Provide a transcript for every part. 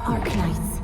Arknights.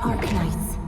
Arknights.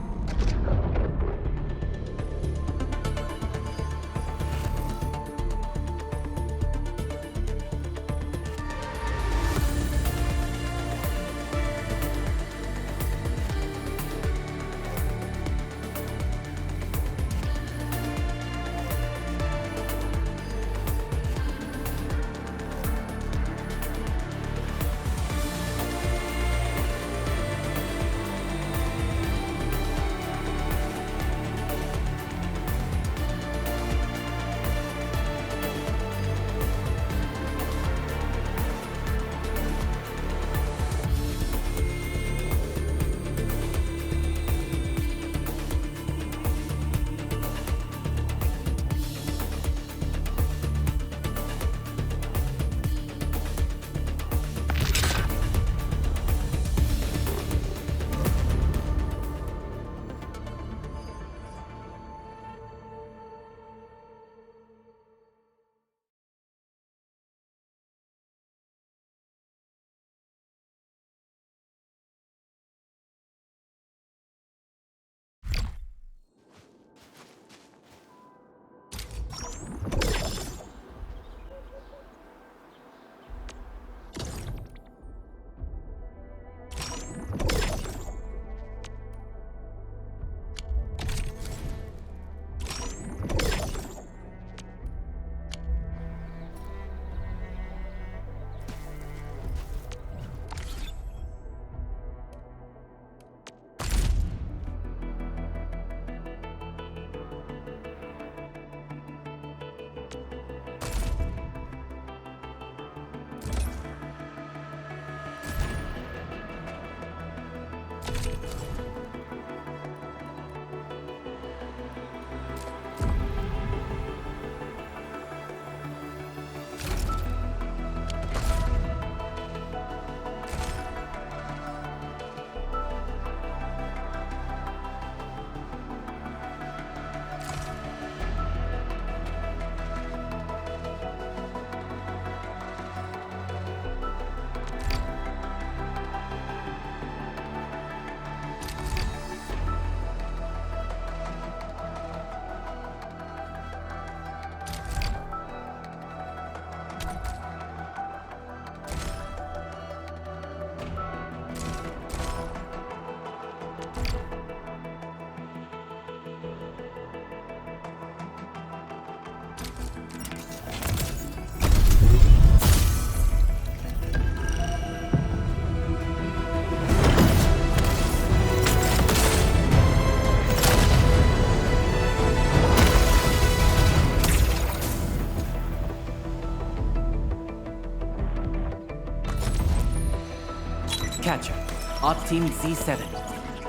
Catcher, Op Team Z7.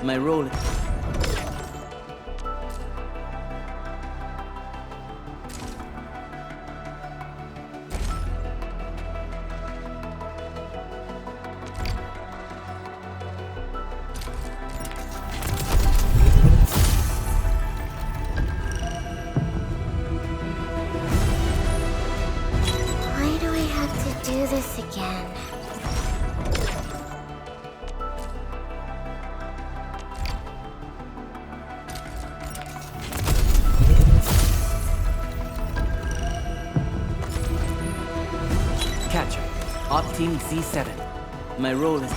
My role Team Z7. My role is...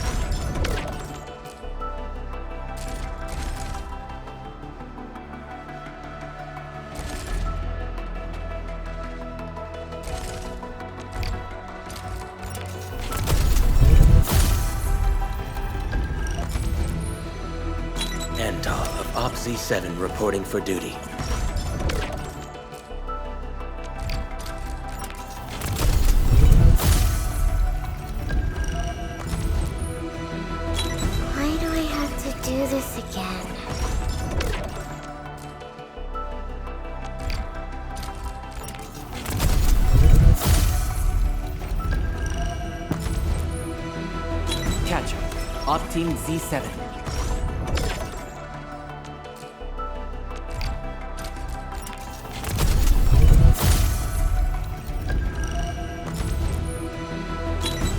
Of Op Z7 reporting for duty. Why do I have to do this again? Catcher. Op Team Z7.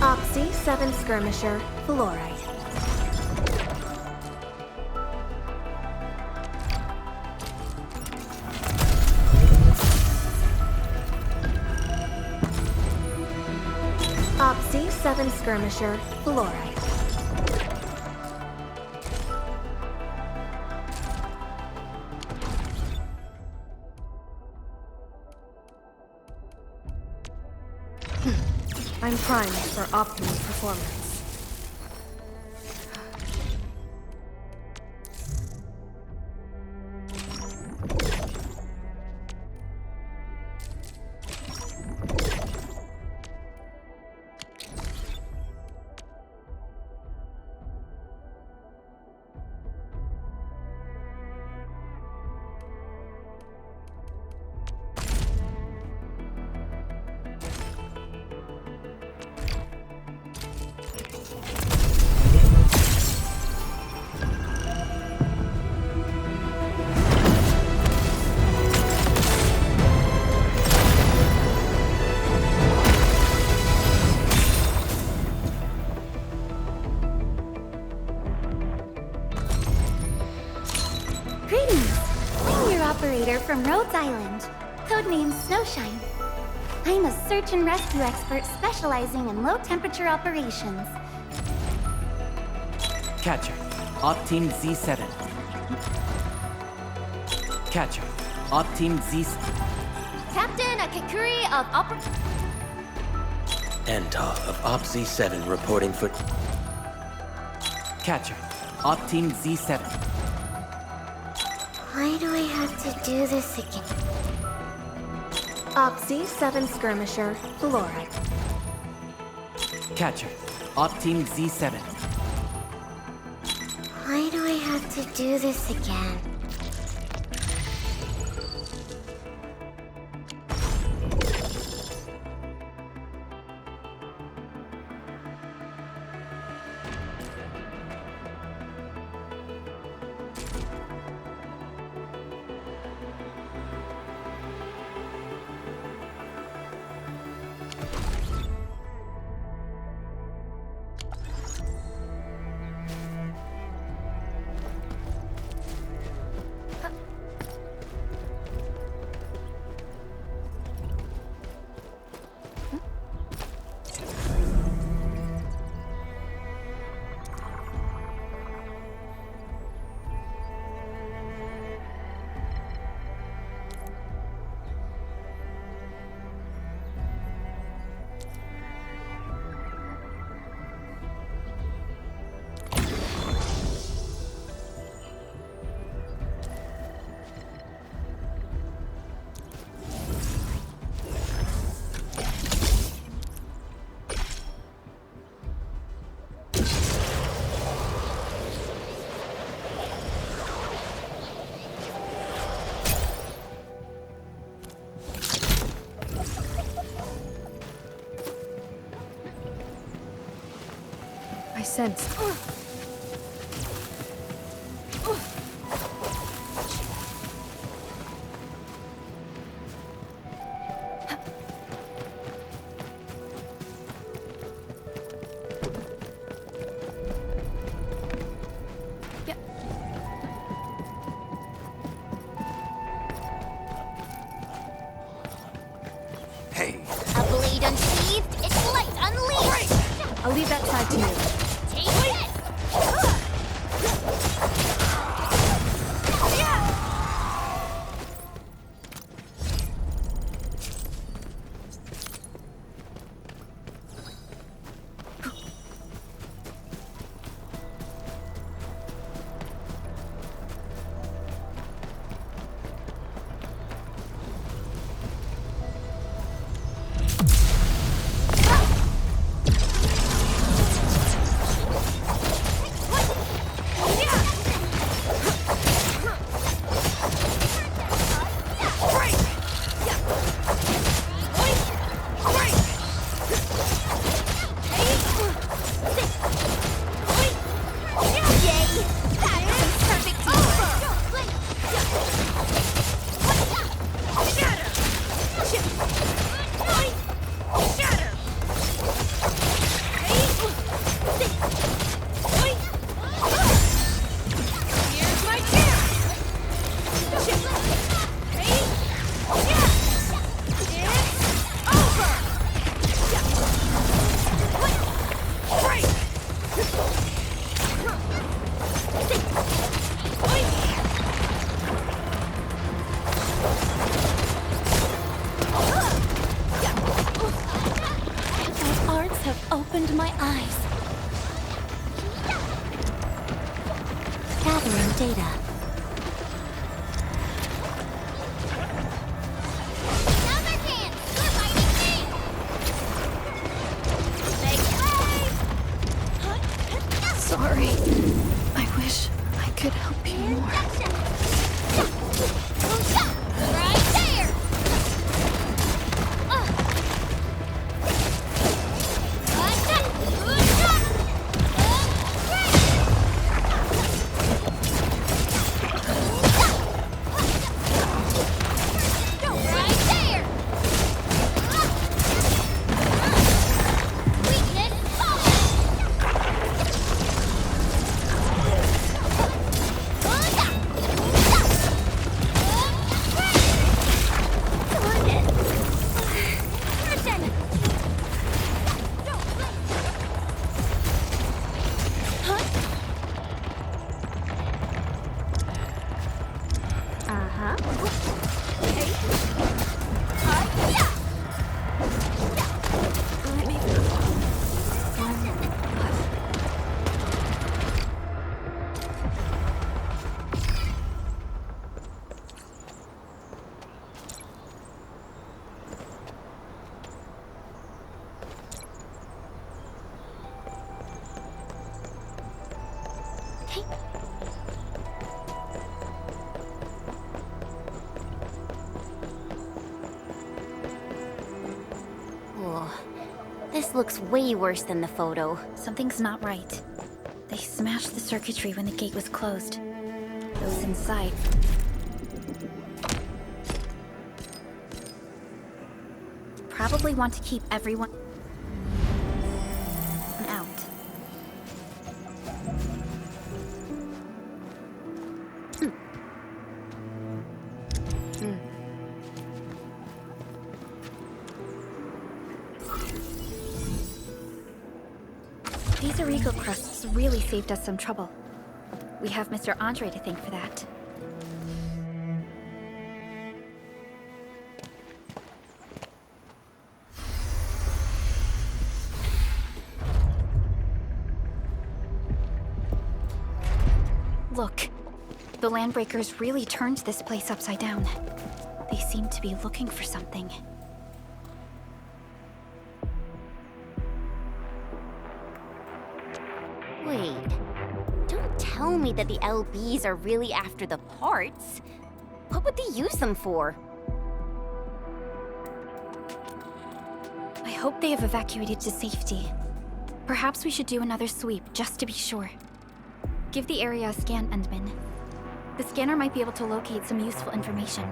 Oxy 7 Skirmisher, Fluorite. Oxy 7 Skirmisher, Fluorite. I'm primed for optimal performance. Operator from Rhodes Island, codename Snowshine. I'm a search and rescue expert specializing in low-temperature operations. Catcher. Op Team Z7. Catcher. Op Team Z7. Captain Akikuri of Of Op Z7 reporting for... Catcher. Op Team Z7. Why do I have to do this again? Oxy 7 Skirmisher, Fluorite. Catcher. Op Team Z7. Why do I have to do this again? I sensed. A blade unsheathed, its light unleashed! data. Sorry. I wish I could help you more. Right there! This looks way worse than the photo. Something's not right. They smashed the circuitry when the gate was closed. Those inside. Probably want to keep everyone out. These illegal crusts really saved us some trouble. We have Mr. Andre to thank for that. Look, the Landbreakers really turned this place upside down. They seem to be looking for something. Wait, don't tell me that the LBs are really after the parts. What would they use them for? I hope they have evacuated to safety. Perhaps we should do another sweep, just to be sure. Give the area a scan, Endman. The scanner might be able to locate some useful information.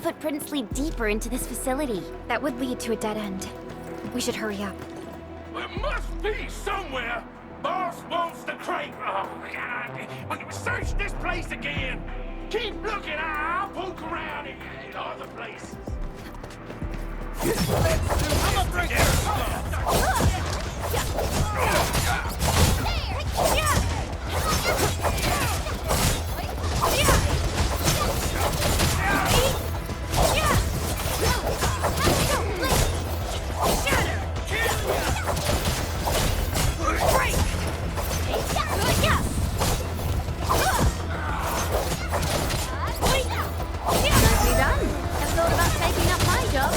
Footprints lead deeper into this facility. That would lead to a dead end. We should hurry up. There must be somewhere. Boss wants the crate. Oh, God. We'll search this place again. Keep looking. I'll poke around in other places. I'm a break. Nicely done. Have thought about taking up my job.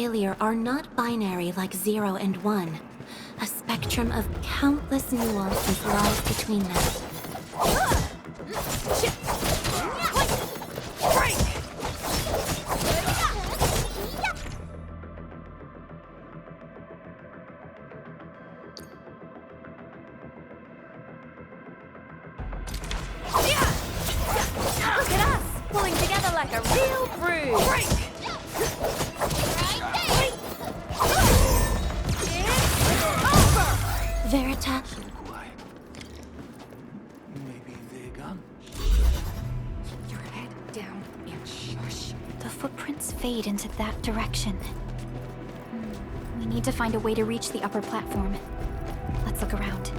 failure are not binary like 0 and 1. A spectrum of countless nuances lies between them. Look at us, pulling together like a real brood. Verita, Maybe they're gone. Your head down and shush. The footprints fade into that direction. We need to find a way to reach the upper platform. Let's look around.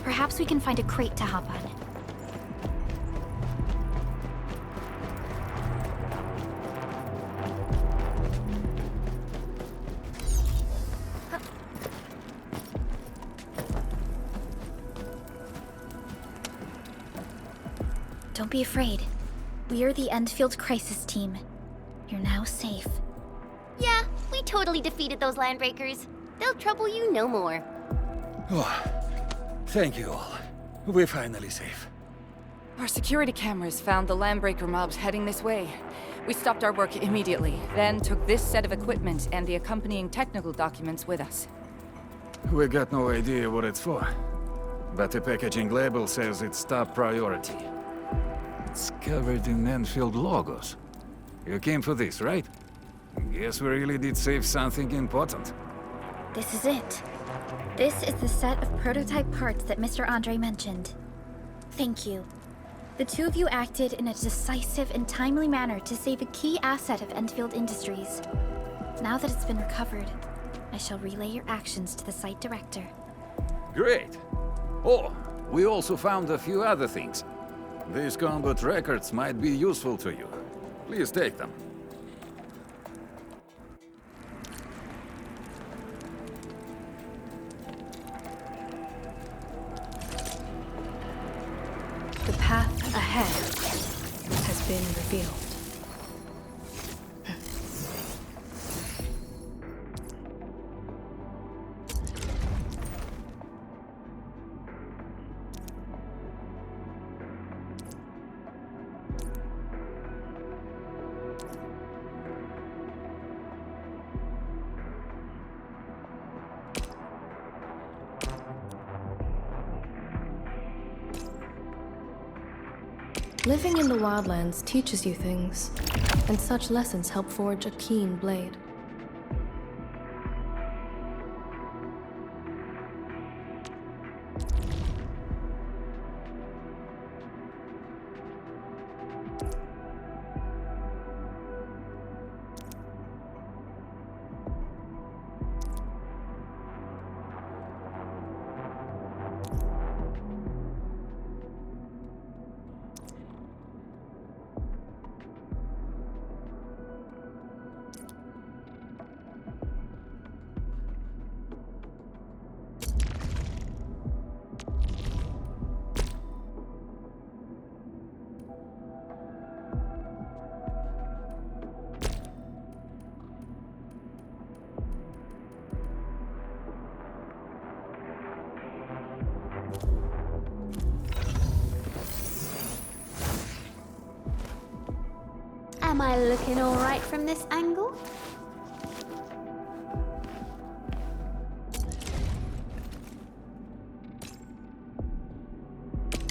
Perhaps we can find a crate to hop on. Don't be afraid. We're the Endfield crisis team. You're now safe. Yeah, we totally defeated those landbreakers. They'll trouble you no more. Oh, thank you all. We're finally safe. Our security cameras found the landbreaker mobs heading this way. We stopped our work immediately, then took this set of equipment and the accompanying technical documents with us. We got no idea what it's for, but the packaging label says it's top priority. It's covered in Endfield logos. You came for this, right? Guess we really did save something important. This is it. This is the set of prototype parts that Mr. Andre mentioned. Thank you. The two of you acted in a decisive and timely manner to save a key asset of Endfield Industries. Now that it's been recovered, I shall relay your actions to the site director. Great! Oh, we also found a few other things. These combat records might be useful to you. Please take them. The path ahead has been revealed. Living in the wildlands teaches you things, and such lessons help forge a keen blade. Am I looking all right from this angle?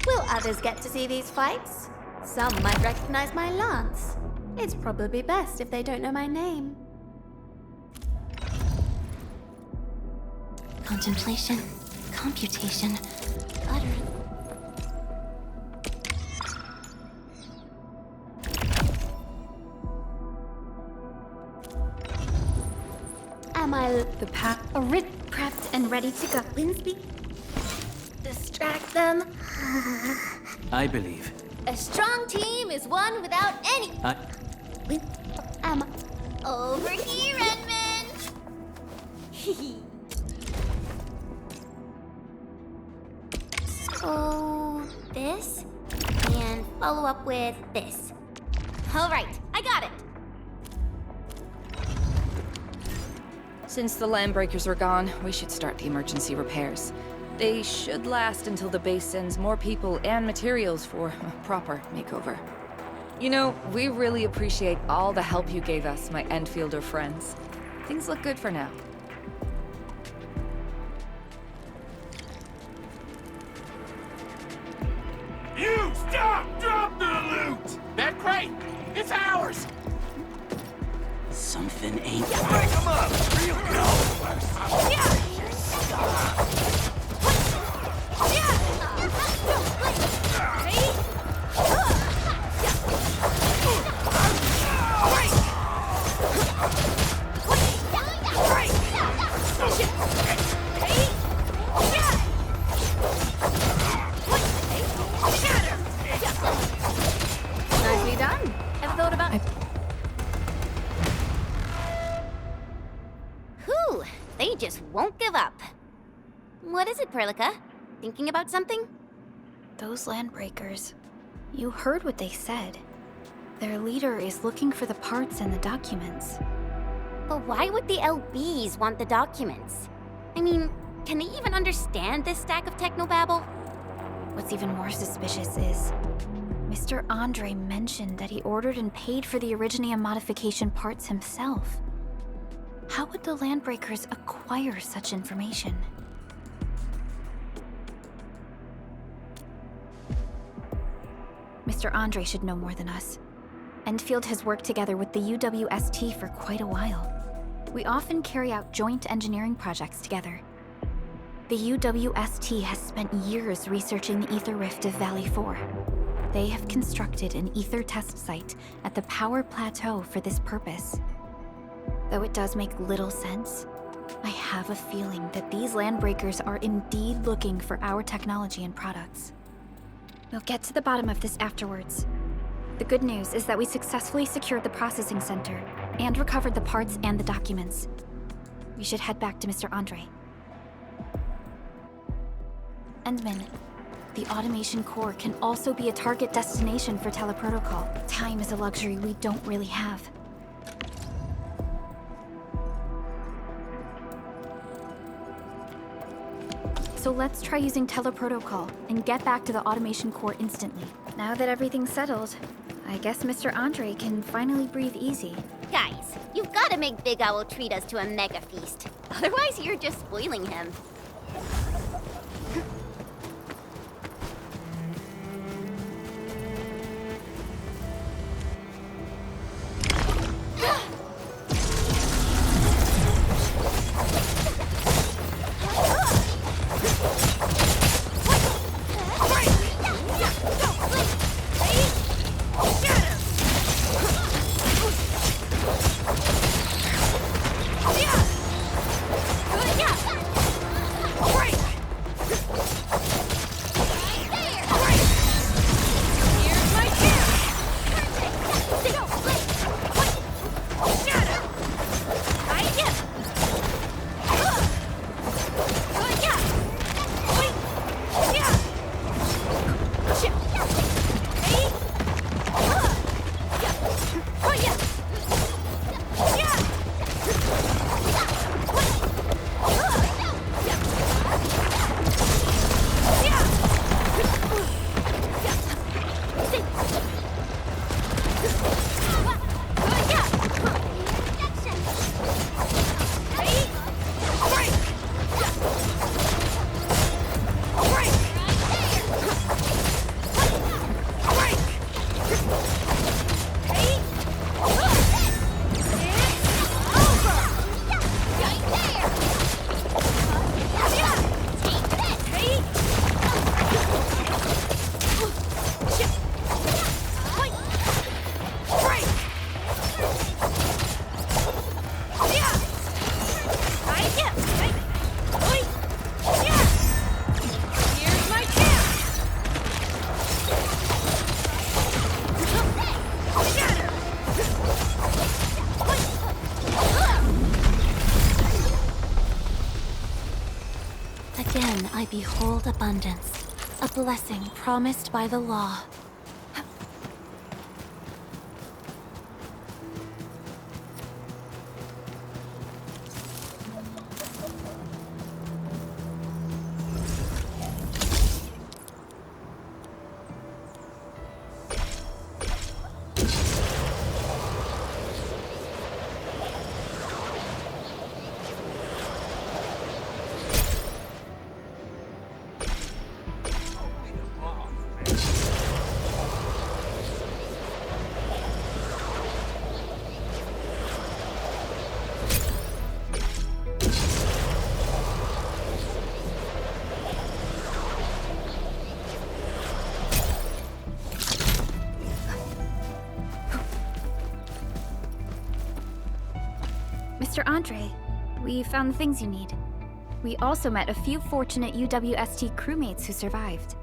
Will others get to see these fights? Some might recognize my lance. It's probably best if they don't know my name. contemplation, computation, utter... Am I The pack prepped and ready to go. Winsby? Distract them. I believe. A strong team is one without any. Am I over here, Edmund? So this, and follow up with this. All right, I got it. Since the Landbreakers are gone, we should start the emergency repairs. They should last until the base sends more people and materials for a proper makeover. You know, we really appreciate all the help you gave us, my Endfielder friends. Things look good for now. You stop! Drop the loot! That crate! It's ours! Something ain't Break them up! Real Nicely done. Ever thought about... Whew, they just won't give up. What is it, Perlica? Thinking about something? Those Landbreakers. You heard what they said. Their leader is looking for the parts and the documents. But why would the LBs want the documents? I mean, can they even understand this stack of technobabble? What's even more suspicious is... Mr. Andre mentioned that he ordered and paid for the Originium modification parts himself. How would the Landbreakers acquire such information? Mr. Andre should know more than us. Endfield has worked together with the UWST for quite a while. We often carry out joint engineering projects together. The UWST has spent years researching the Ether Rift of Valley 4. They have constructed an ether test site at the Power Plateau for this purpose. Though it does make little sense, I have a feeling that these Landbreakers are indeed looking for our technology and products. We'll get to the bottom of this afterwards. The good news is that we successfully secured the processing center and recovered the parts and the documents. We should head back to Mr. Andre. Endman, the automation core can also be a target destination for teleprotocol. Time is a luxury we don't really have. So let's try using teleprotocol and get back to the automation core instantly. Now that everything's settled, I guess Mr. Andre can finally breathe easy. Guys, you've got to make Big Owl treat us to a mega feast. Otherwise, you're just spoiling him. Again, I behold abundance, a blessing promised by the law. Mr. Andre, we found the things you need. We also met a few fortunate UWST crewmates who survived.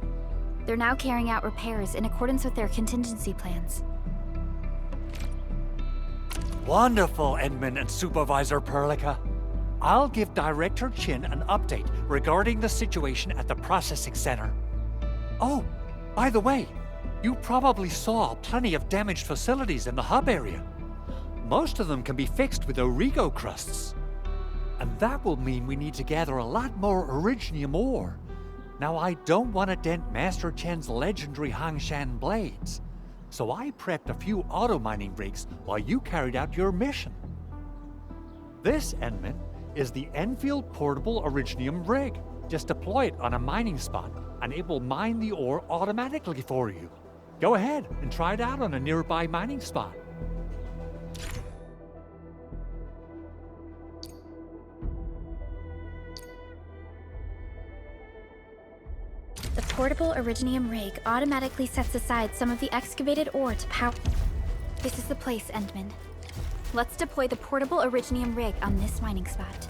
They're now carrying out repairs in accordance with their contingency plans. Wonderful, Edmund and Supervisor Perlica. I'll give Director Chin an update regarding the situation at the processing center. Oh, by the way, you probably saw plenty of damaged facilities in the hub area. Most of them can be fixed with Origo crusts. And that will mean we need to gather a lot more Originium ore. Now, I don't want to dent Master Chen's legendary Hangshan blades, so I prepped a few auto-mining rigs while you carried out your mission. This, Enman, is the Endfield Portable Originium rig. Just deploy it on a mining spot, and it will mine the ore automatically for you. Go ahead and try it out on a nearby mining spot. The portable Originium rig automatically sets aside some of the excavated ore to power. This is the place, Endman. Let's deploy the portable Originium rig on this mining spot.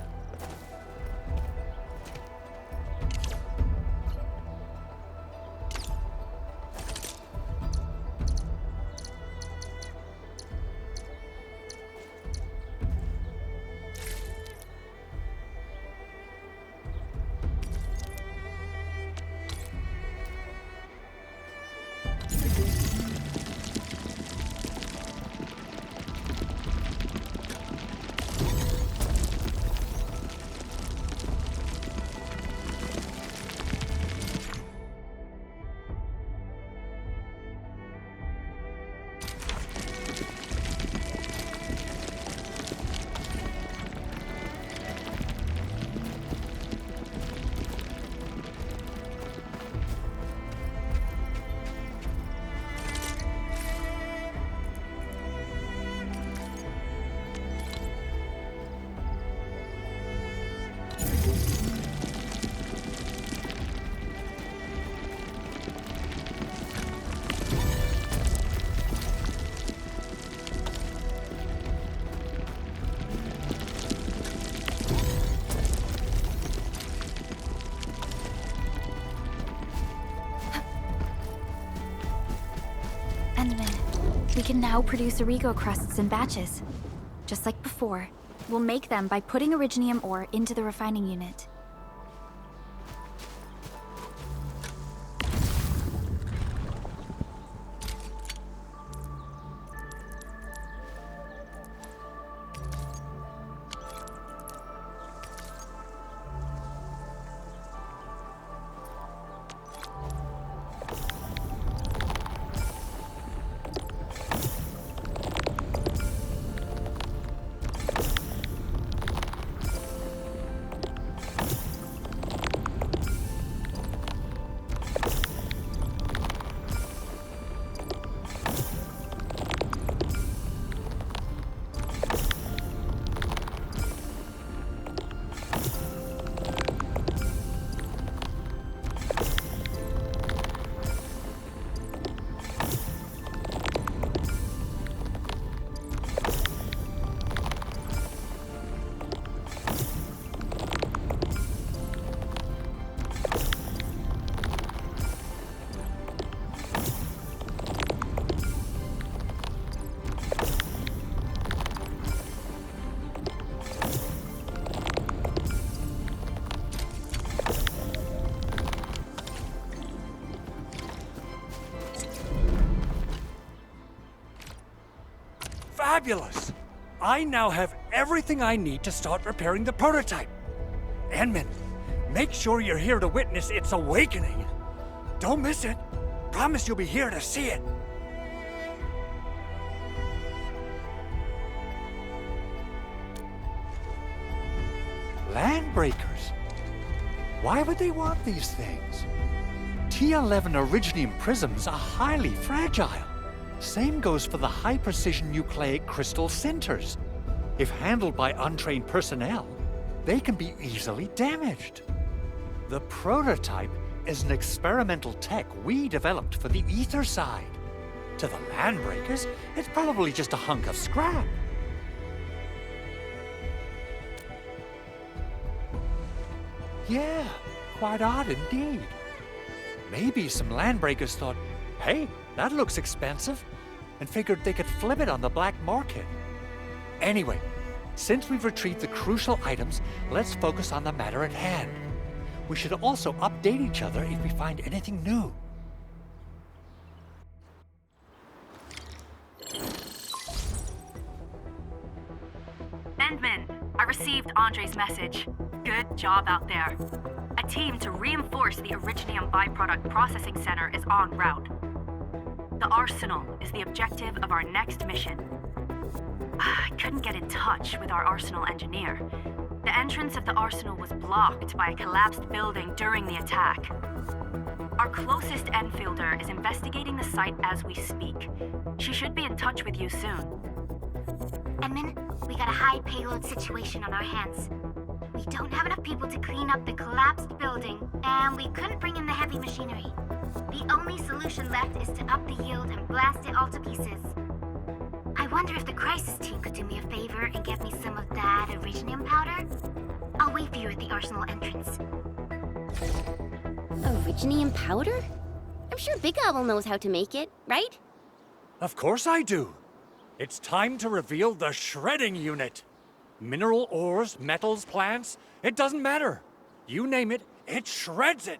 We can now produce Origo crusts in batches. Just like before, we'll make them by putting Originium ore into the refining unit. Fabulous! I now have everything I need to start repairing the prototype. Enman, make sure you're here to witness its awakening. Don't miss it. Promise you'll be here to see it. Landbreakers? Why would they want these things? T11 Originium prisms are highly fragile. Same goes for the high-precision nucleic crystal centers. If handled by untrained personnel, they can be easily damaged. The prototype is an experimental tech we developed for the ether side. To the Landbreakers, it's probably just a hunk of scrap. Yeah, quite odd indeed. Maybe some landbreakers thought, hey, that looks expensive, and figured they could flip it on the black market. Anyway, since we've retrieved the crucial items, let's focus on the matter at hand. We should also update each other if we find anything new. Endman, I received Andre's message. Good job out there. A team to reinforce the Originium byproduct processing center is en route. The arsenal is the objective of our next mission. I couldn't get in touch with our arsenal engineer. The entrance of the arsenal was blocked by a collapsed building during the attack. Our closest Enfielder is investigating the site as we speak. She should be in touch with you soon. Edmund, we got a high payload situation on our hands. We don't have enough people to clean up the collapsed building, and we couldn't bring in the heavy machinery. The only solution left is to up the yield and blast it all to pieces. I wonder if the crisis team could do me a favor and get me some of that Originium powder? I'll wait for you at the arsenal entrance. Originium powder? I'm sure Big Owl knows how to make it, right? Of course I do. It's time to reveal the shredding unit. Mineral ores, metals, plants, it doesn't matter. You name it, it shreds it.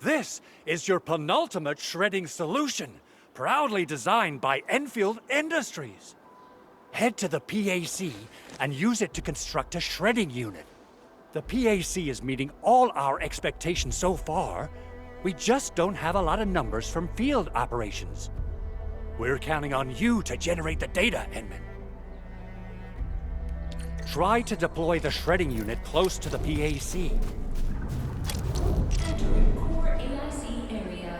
This is your penultimate shredding solution, proudly designed by Endfield Industries. Head to the PAC and use it to construct a shredding unit. The PAC is meeting all our expectations so far. We just don't have a lot of numbers from field operations. We're counting on you to generate the data, Edmund. Try to deploy the shredding unit close to the PAC. Entering core AIC area.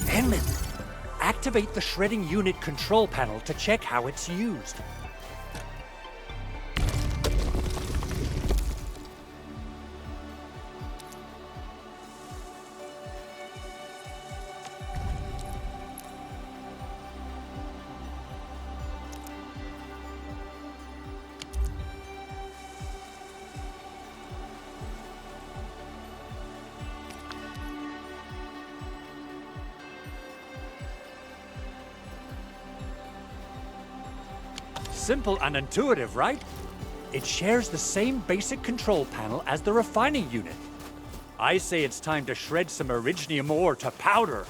Edmund, activate the shredding unit control panel to check how it's used. Simple and intuitive, right? It shares the same basic control panel as the refining unit. I say it's time to shred some Originium ore to powder.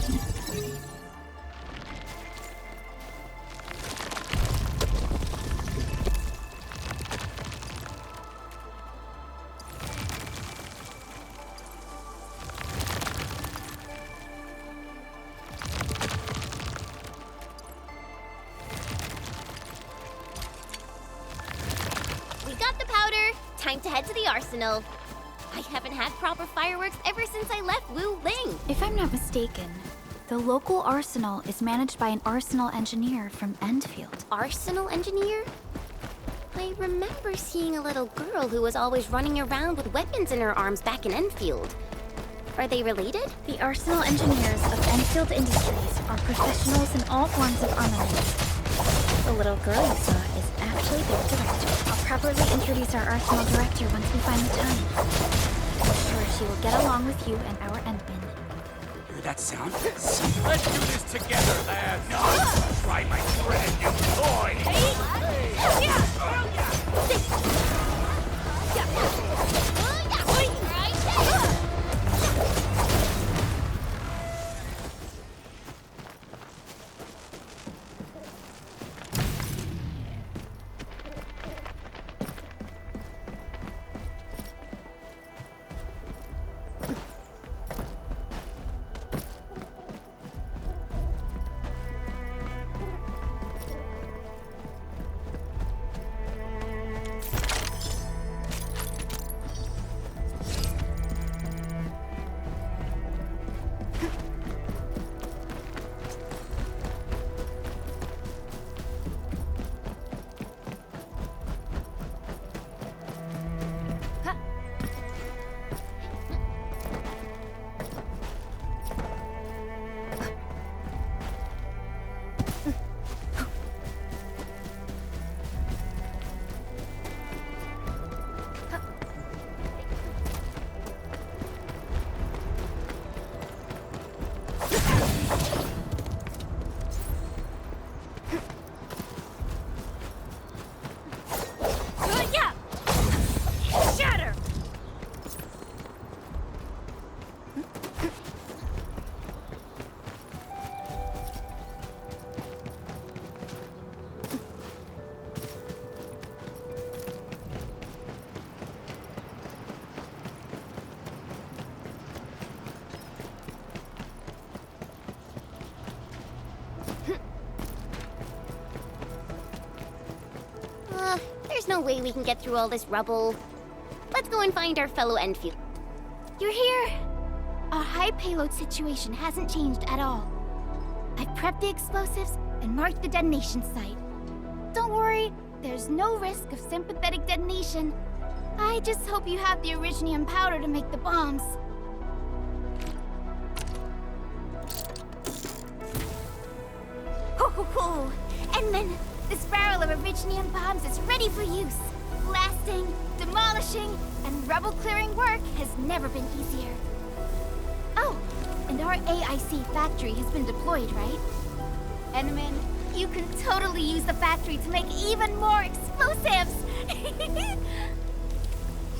We got the powder. Time to head to the arsenal. I haven't had proper fireworks ever since I left Wu Ling. If I'm not mistaken, the local arsenal is managed by an arsenal engineer from Endfield. Arsenal engineer? I remember seeing a little girl who was always running around with weapons in her arms back in Enfield. Are they related? The arsenal engineers of Endfield Industries are professionals in all forms of armament. The little girl you saw is actually their director. I'll properly introduce our arsenal director once we find the time. I'm sure she will get along with you and our Endman. Hear that sound? Let's do this together, lads. Try my brand new toy. There's no way we can get through all this rubble. Let's go and find our fellow Enfield. You're here! Our high payload situation hasn't changed at all. I've prepped the explosives and marked the detonation site. Don't worry, there's no risk of sympathetic detonation. I just hope you have the Originium powder to make the bombs. Ho ho ho! And then, this barrel of Originium bombs is ready for use. Blasting, demolishing, and rubble-clearing work has never been easier. Oh, and our AIC factory has been deployed, right? Enman, you can totally use the factory to make even more explosives!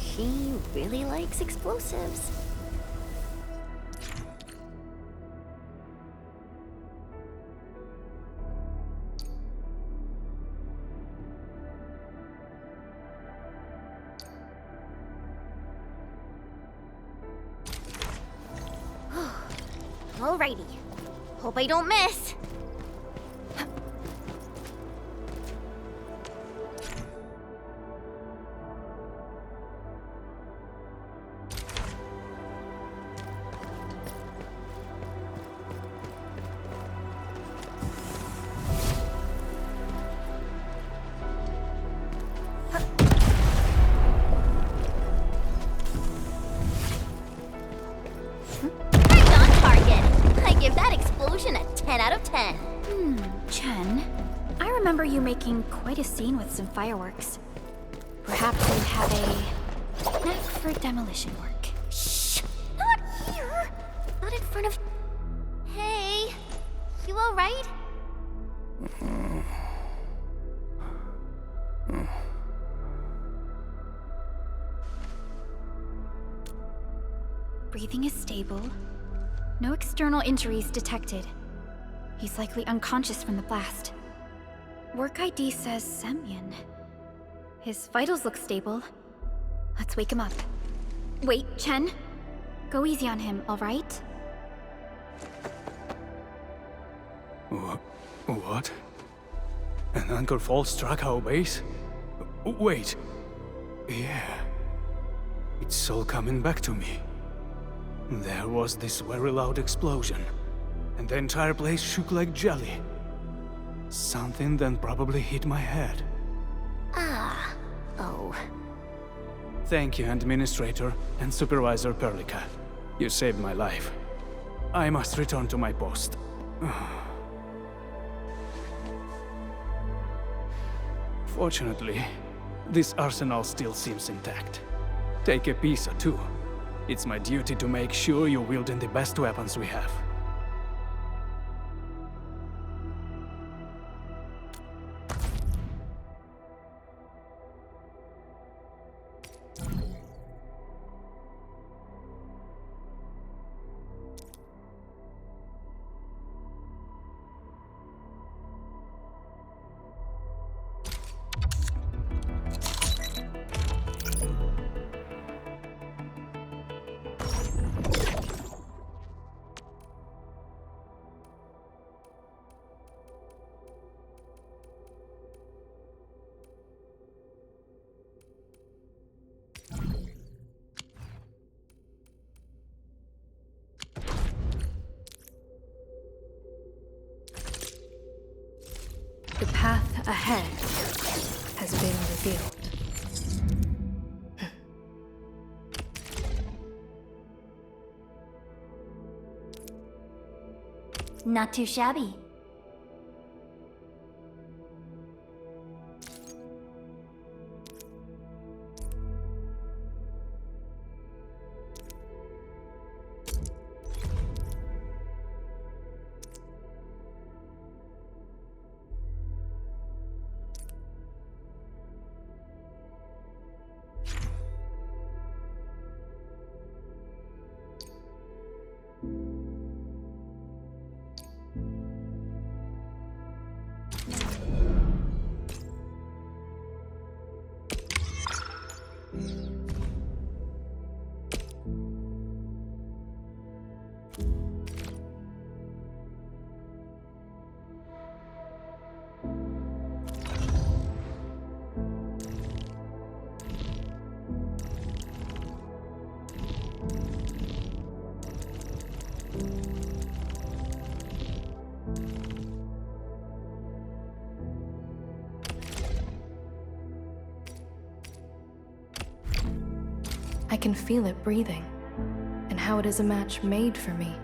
She really likes explosives. Alrighty. Hope I don't miss. Give that explosion a 10 out of 10. Chen, I remember you making quite a scene with some fireworks. Perhaps you have a knack for demolition work. Shh! Not here! Not in front of... Hey, you alright? Breathing is stable. No external injuries detected. He's likely unconscious from the blast. Work ID says Semyon. His vitals look stable. Let's wake him up. Wait, Chen. Go easy on him, alright? What? An anchor fault struck our base? Wait. Yeah. It's all coming back to me. There was this very loud explosion, and the entire place shook like jelly. Something then probably hit my head. Ah. Oh. Thank you, Administrator and Supervisor Perlica. You saved my life. I must return to my post. Fortunately, this arsenal still seems intact. Take a piece or two. It's my duty to make sure you're wielding the best weapons we have. The path ahead has been revealed. Not too shabby. I can feel it breathing, and how it is a match made for me.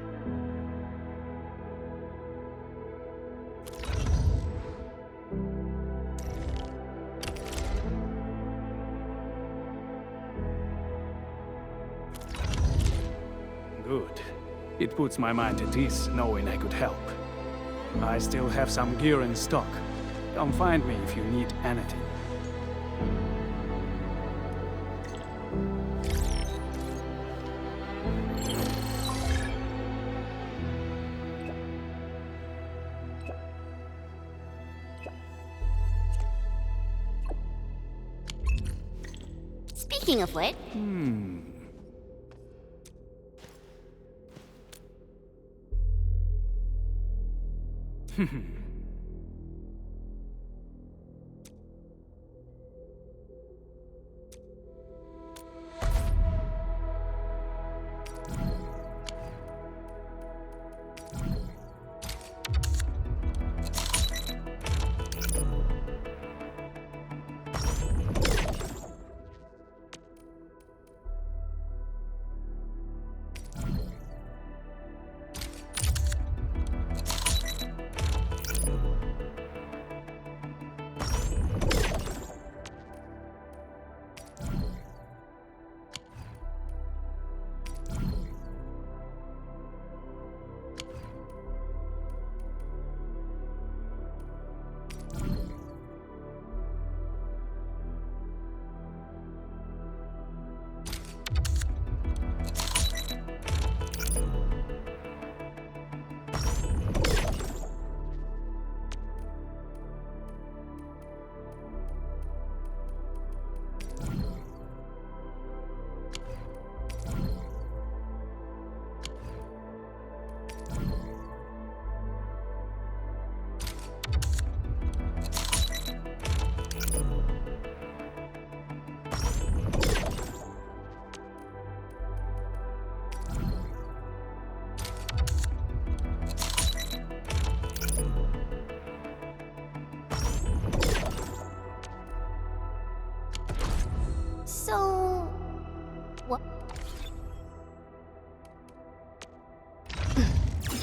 Good. It puts my mind at ease knowing I could help. I still have some gear in stock. Come find me if you need anything. Speaking of which...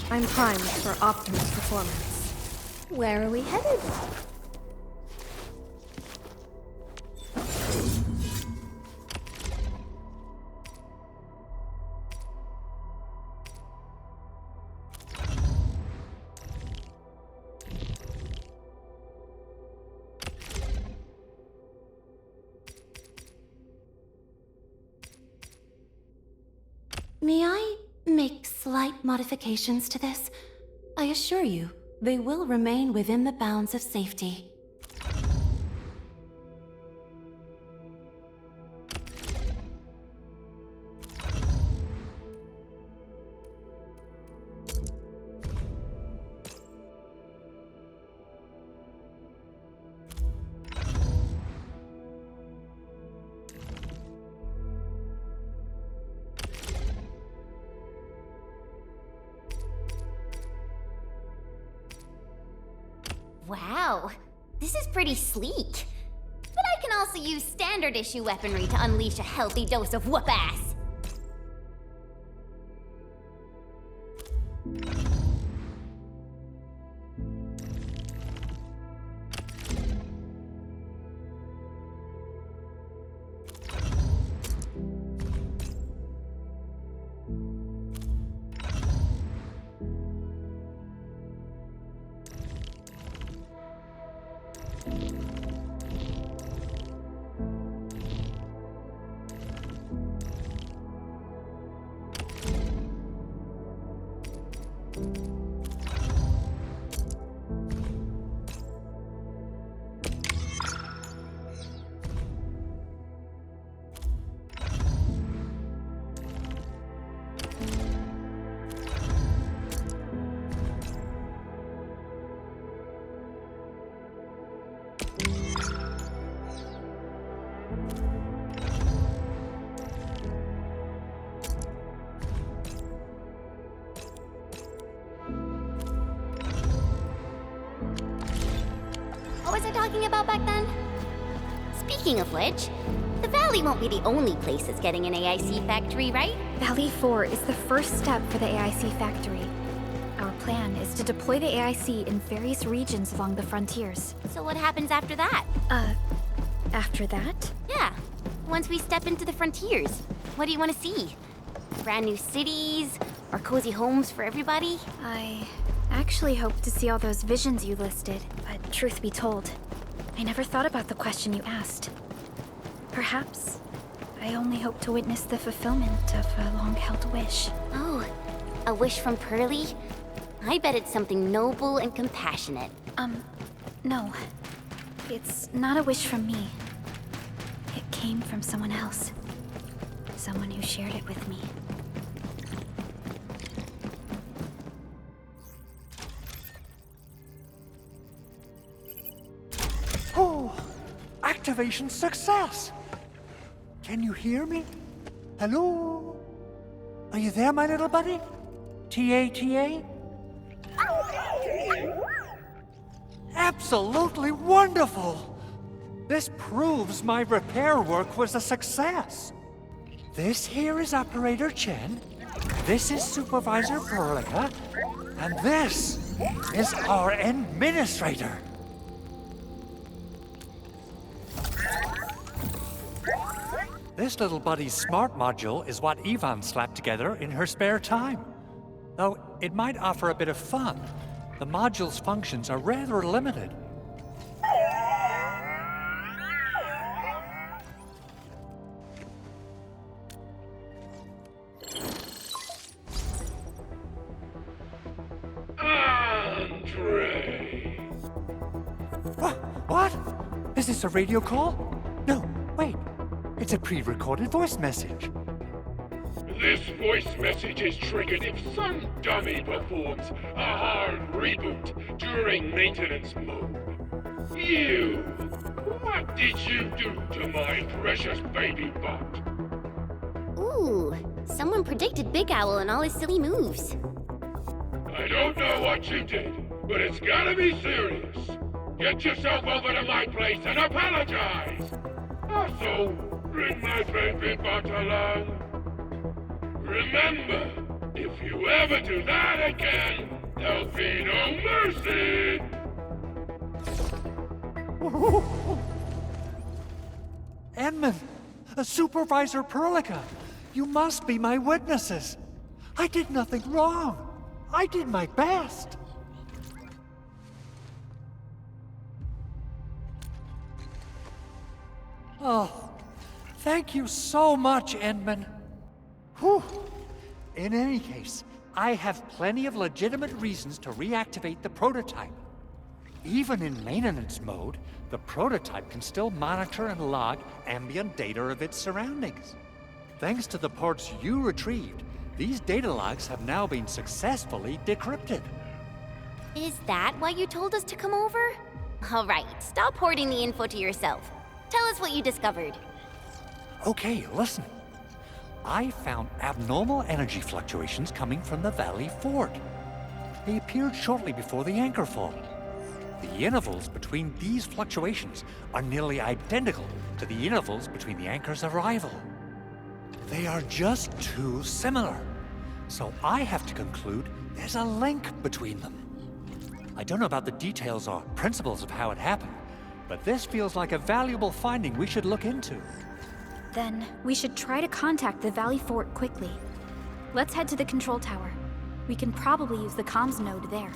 I'm primed for optimal performance. Where are we headed? May I make slight modifications to this? I assure you, they will remain within the bounds of safety. Wow, this is pretty sleek. But I can also use standard issue weaponry to unleash a healthy dose of whoop-ass. What was I talking about back then? Speaking of which, the Valley won't be the only place that's getting an AIC factory, right? Valley 4 is the first step for the AIC factory. Our plan is to deploy the AIC in various regions along the frontiers. So what happens after that? After that? Yeah, once we step into the frontiers, what do you want to see? Brand new cities, or cozy homes for everybody? I actually hoped to see all those visions you listed, but truth be told, I never thought about the question you asked. Perhaps I only hope to witness the fulfillment of a long-held wish. Oh, a wish from Pearly? I bet it's something noble and compassionate. No. It's not a wish from me. It came from someone else. Someone who shared it with me. Oh, activation success! Can you hear me? Hello? Are you there, my little buddy? T-A-T-A? Absolutely wonderful! This proves my repair work was a success. This here is Operator Chen, this is Supervisor Perlica, and this is our Administrator. This little buddy's smart module is what Yvonne slapped together in her spare time. Though it might offer a bit of fun, the module's functions are rather limited. Andre! What? Is this a radio call? No, wait. It's a pre-recorded voice message. This voice message is triggered if some dummy performs a hard reboot during maintenance mode. You! What did you do to my precious baby bot? Ooh, someone predicted Big Owl and all his silly moves. I don't know what you did, but it's gotta be serious. Get yourself over to my place and apologize! Also, bring my baby bot along. Remember, If you ever do that again, there'll be no mercy! Edmund! Supervisor Perlica! You must be my witnesses! I did nothing wrong! I did my best! Oh, thank you so much, Edmund. Whew. In any case, I have plenty of legitimate reasons to reactivate the prototype. Even in maintenance mode, the prototype can still monitor and log ambient data of its surroundings. Thanks to the parts you retrieved, these data logs have now been successfully decrypted. Is that why you told us to come over? All right, stop hoarding the info to yourself. Tell us what you discovered. Okay, listen. I found abnormal energy fluctuations coming from the Valley Fort. They appeared shortly before the anchor fall. The intervals between these fluctuations are nearly identical to the intervals between the anchor's arrival. They are just too similar. So I have to conclude there's a link between them. I don't know about the details or principles of how it happened, but this feels like a valuable finding we should look into. Then, we should try to contact the Valley Fort quickly. Let's head to the control tower. We can probably use the comms node there.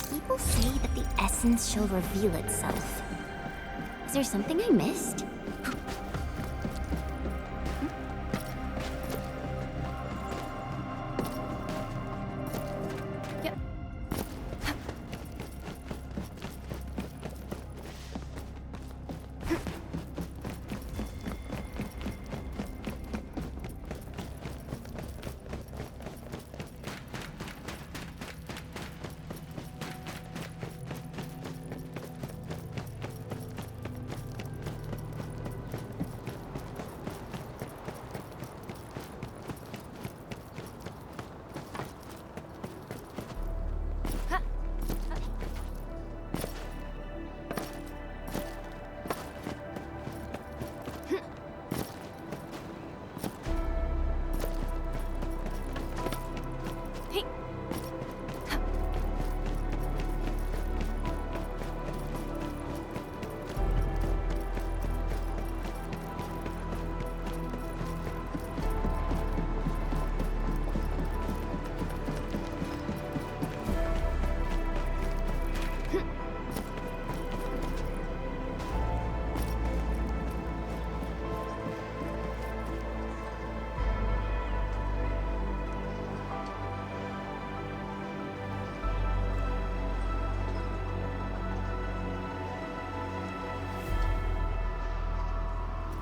People say that the essence shall reveal itself. Is there something I missed?